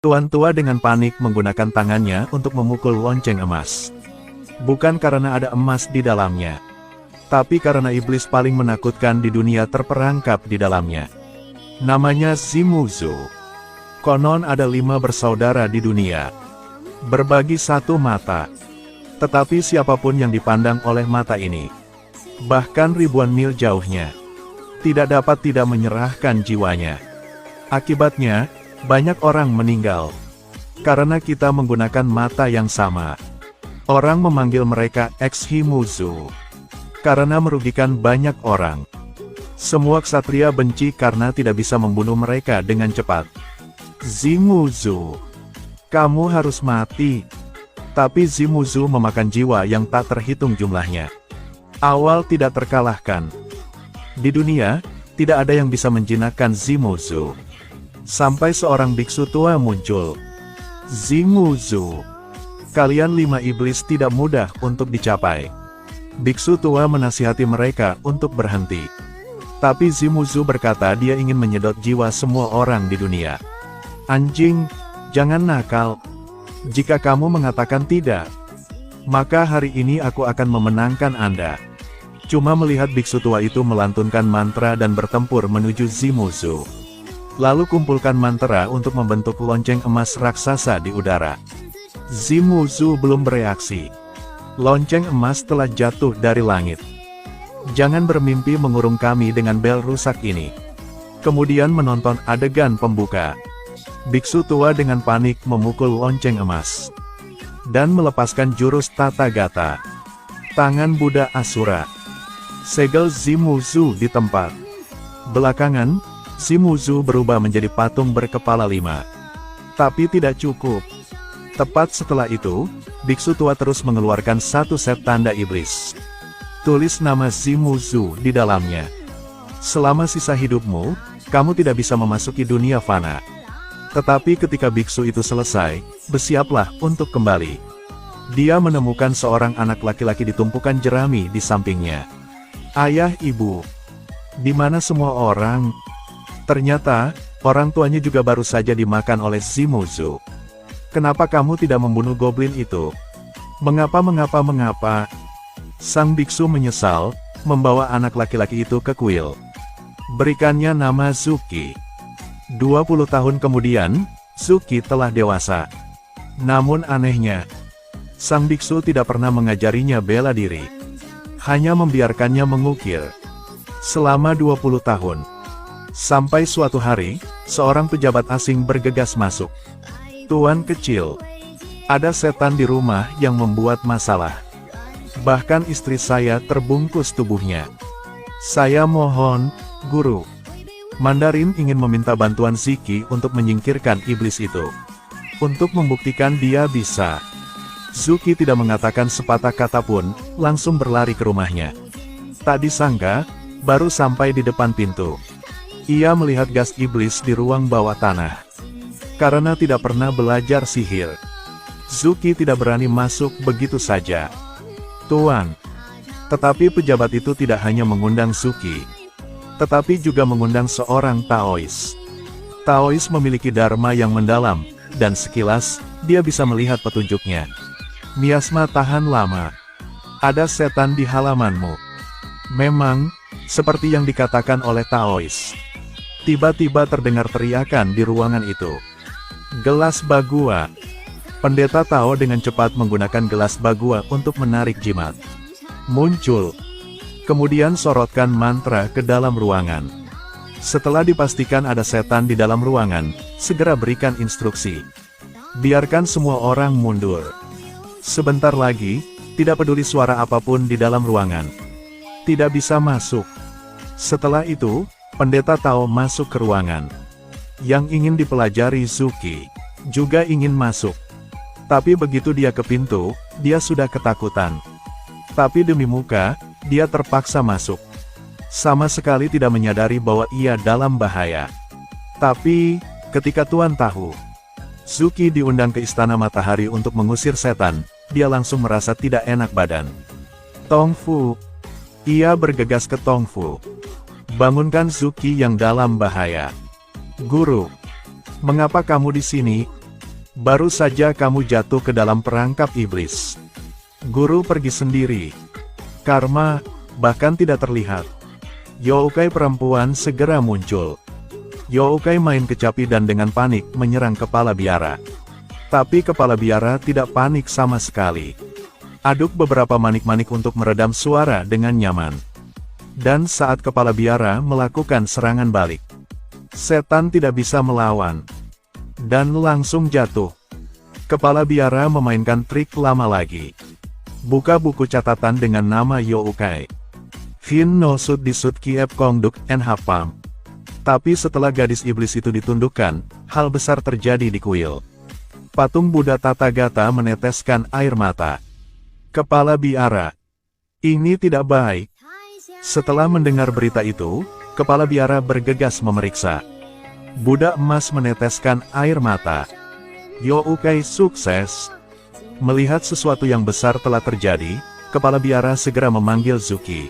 Tuan tua dengan panik menggunakan tangannya untuk memukul lonceng emas. Bukan karena ada emas di dalamnya, tapi karena iblis paling menakutkan di dunia terperangkap di dalamnya. Namanya Zimuzu. Konon ada 5 bersaudara di dunia, berbagi satu mata. Tetapi siapapun yang dipandang oleh mata ini, bahkan ribuan mil jauhnya, tidak dapat tidak menyerahkan jiwanya. Akibatnya, banyak orang meninggal, karena kita menggunakan mata yang sama. Orang memanggil mereka Ex-Himuzu, karena merugikan banyak orang. Semua ksatria benci karena tidak bisa membunuh mereka dengan cepat. Zimuzu, kamu harus mati. Tapi Zimuzu memakan jiwa yang tak terhitung jumlahnya. Awal tidak terkalahkan. Di dunia, tidak ada yang bisa menjinakkan Zimuzu. Sampai seorang biksu tua muncul. Zimuzu, kalian 5 iblis tidak mudah untuk dicapai. Biksu tua menasihati mereka untuk berhenti. Tapi Zimuzu berkata dia ingin menyedot jiwa semua orang di dunia. Anjing, jangan nakal. Jika kamu mengatakan tidak, maka hari ini aku akan memenangkan Anda. Cuma melihat biksu tua itu melantunkan mantra dan bertempur menuju Zimuzu. Lalu kumpulkan mantra untuk membentuk lonceng emas raksasa di udara. Zimuzu belum bereaksi. Lonceng emas telah jatuh dari langit. Jangan bermimpi mengurung kami dengan bel rusak ini. Kemudian menonton adegan pembuka. Biksu tua dengan panik memukul lonceng emas. Dan melepaskan jurus Tata Gata. Tangan Buddha Asura. Segel Zimuzu di tempat. Belakangan, Zimuzu berubah menjadi patung berkepala 5. Tapi tidak cukup. Tepat setelah itu, biksu tua terus mengeluarkan satu set tanda iblis. Tulis nama Zimuzu di dalamnya. Selama sisa hidupmu, kamu tidak bisa memasuki dunia fana. Tetapi ketika biksu itu selesai, bersiaplah untuk kembali. Dia menemukan seorang anak laki-laki di tumpukan jerami di sampingnya. Ayah, ibu, di mana semua orang? Ternyata, orang tuanya juga baru saja dimakan oleh Zimuzu. Kenapa kamu tidak membunuh goblin itu? Mengapa? Sang biksu menyesal, membawa anak laki-laki itu ke kuil. Berikannya nama Zuki. 20 tahun kemudian, Zuki telah dewasa. Namun anehnya, sang biksu tidak pernah mengajarinya bela diri. Hanya membiarkannya mengukir. Selama 20 tahun. Sampai suatu hari, seorang pejabat asing bergegas masuk. Tuan kecil, ada setan di rumah yang membuat masalah. Bahkan istri saya terbungkus tubuhnya. Saya mohon, guru. Mandarin ingin meminta bantuan Ziki untuk menyingkirkan iblis itu. Untuk membuktikan dia bisa. Zuki tidak mengatakan sepatah kata pun, langsung berlari ke rumahnya. Tak disangka, baru sampai di depan pintu. Ia melihat gas iblis di ruang bawah tanah. Karena tidak pernah belajar sihir, Zuki tidak berani masuk begitu saja. Tuan. Tetapi pejabat itu tidak hanya mengundang Zuki, tetapi juga mengundang seorang Taois. Taois memiliki dharma yang mendalam, dan sekilas, dia bisa melihat petunjuknya. Miasma tahan lama. Ada setan di halamanmu. Memang, seperti yang dikatakan oleh Taois. Tiba-tiba terdengar teriakan di ruangan itu. Gelas bagua. Pendeta Tao dengan cepat menggunakan gelas bagua untuk menarik jimat. Muncul. Kemudian sorotkan mantra ke dalam ruangan. Setelah dipastikan ada setan di dalam ruangan, segera berikan instruksi. Biarkan semua orang mundur. Sebentar lagi, tidak peduli suara apapun di dalam ruangan. Tidak bisa masuk. Setelah itu, pendeta Tao masuk ke ruangan. Yang ingin dipelajari Zuki juga ingin masuk. Tapi begitu dia ke pintu, dia sudah ketakutan. Tapi demi muka, dia terpaksa masuk. Sama sekali tidak menyadari bahwa ia dalam bahaya. Tapi, ketika Tuan tahu, Zuki diundang ke Istana Matahari untuk mengusir setan, dia langsung merasa tidak enak badan. Tongfu. Ia bergegas ke Tongfu. Bangunkan Zuki yang dalam bahaya. Guru, mengapa kamu di sini? Baru saja kamu jatuh ke dalam perangkap iblis. Guru pergi sendiri. Karma, bahkan tidak terlihat. Youkai perempuan segera muncul. Youkai main kecapi dan dengan panik menyerang kepala biara. Tapi kepala biara tidak panik sama sekali. Aduk beberapa manik-manik untuk meredam suara dengan nyaman. Dan saat kepala biara melakukan serangan balik, setan tidak bisa melawan. Dan langsung jatuh. Kepala biara memainkan trik lama lagi. Buka buku catatan dengan nama Youkai. Fin no sud di sud kiep kongduk en hapam. Tapi setelah gadis iblis itu ditundukkan, hal besar terjadi di kuil. Patung Buddha Tathagata meneteskan air mata. Kepala biara. Ini tidak baik. Setelah mendengar berita itu, kepala biara bergegas memeriksa. Buddha emas meneteskan air mata. Youkai sukses. Melihat sesuatu yang besar telah terjadi, kepala biara segera memanggil Zuki.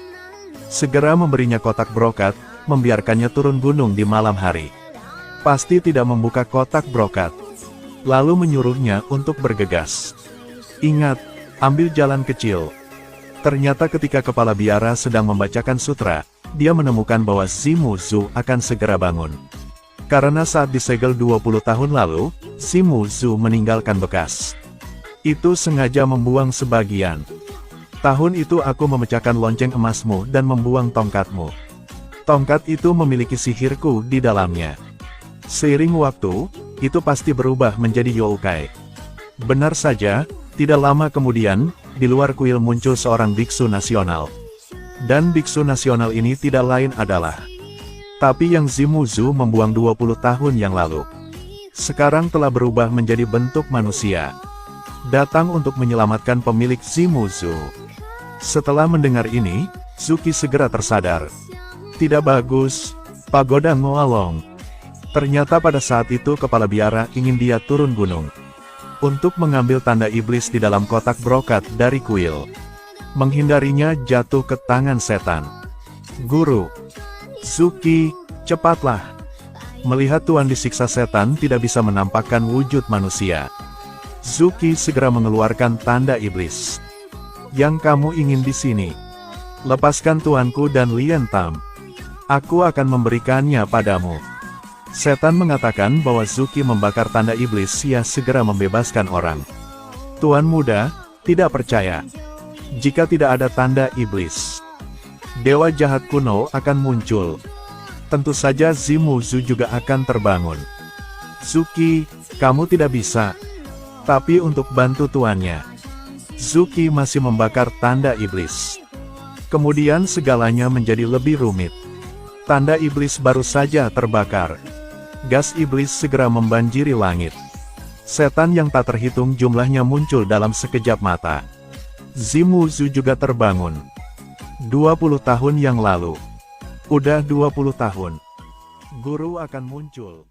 Segera memberinya kotak brokat, membiarkannya turun gunung di malam hari. Pasti tidak membuka kotak brokat. Lalu menyuruhnya untuk bergegas. Ingat, ambil jalan kecil. Ternyata ketika kepala biara sedang membacakan sutra, dia menemukan bahwa Zimu Zu akan segera bangun. Karena saat disegel 20 tahun lalu, Zimu Zu meninggalkan bekas. Itu sengaja membuang sebagian. Tahun itu aku memecahkan lonceng emasmu dan membuang tongkatmu. Tongkat itu memiliki sihirku di dalamnya. Seiring waktu, itu pasti berubah menjadi Youkai. Benar saja, tidak lama kemudian, di luar kuil muncul seorang biksu nasional. Dan biksu nasional ini tidak lain adalah tapi yang Zimu Zu membuang 20 tahun yang lalu. Sekarang telah berubah menjadi bentuk manusia. Datang untuk menyelamatkan pemilik Zimu Zu. Setelah mendengar ini, Zuki segera tersadar. Tidak bagus, Pagoda Ngoalong. Ternyata pada saat itu kepala biara ingin dia turun gunung. Untuk mengambil tanda iblis di dalam kotak brokat dari kuil. Menghindarinya jatuh ke tangan setan. Guru. Zuki, cepatlah. Melihat Tuan disiksa setan tidak bisa menampakkan wujud manusia. Zuki segera mengeluarkan tanda iblis. Yang kamu ingin di sini? Lepaskan tuanku dan Lien Tam. Aku akan memberikannya padamu. Setan mengatakan bahwa Zuki membakar tanda iblis. Ia segera membebaskan orang. Tuan muda, tidak percaya. Jika tidak ada tanda iblis, dewa jahat kuno akan muncul. Tentu saja Zimu Zu juga akan terbangun. Zuki, kamu tidak bisa. Tapi untuk bantu tuannya, Zuki masih membakar tanda iblis. Kemudian segalanya menjadi lebih rumit. Tanda iblis baru saja terbakar. Gas iblis segera membanjiri langit. Setan yang tak terhitung jumlahnya muncul dalam sekejap mata. Zimu Zu juga terbangun. 20 tahun yang lalu. Udah 20 tahun. Guru akan muncul.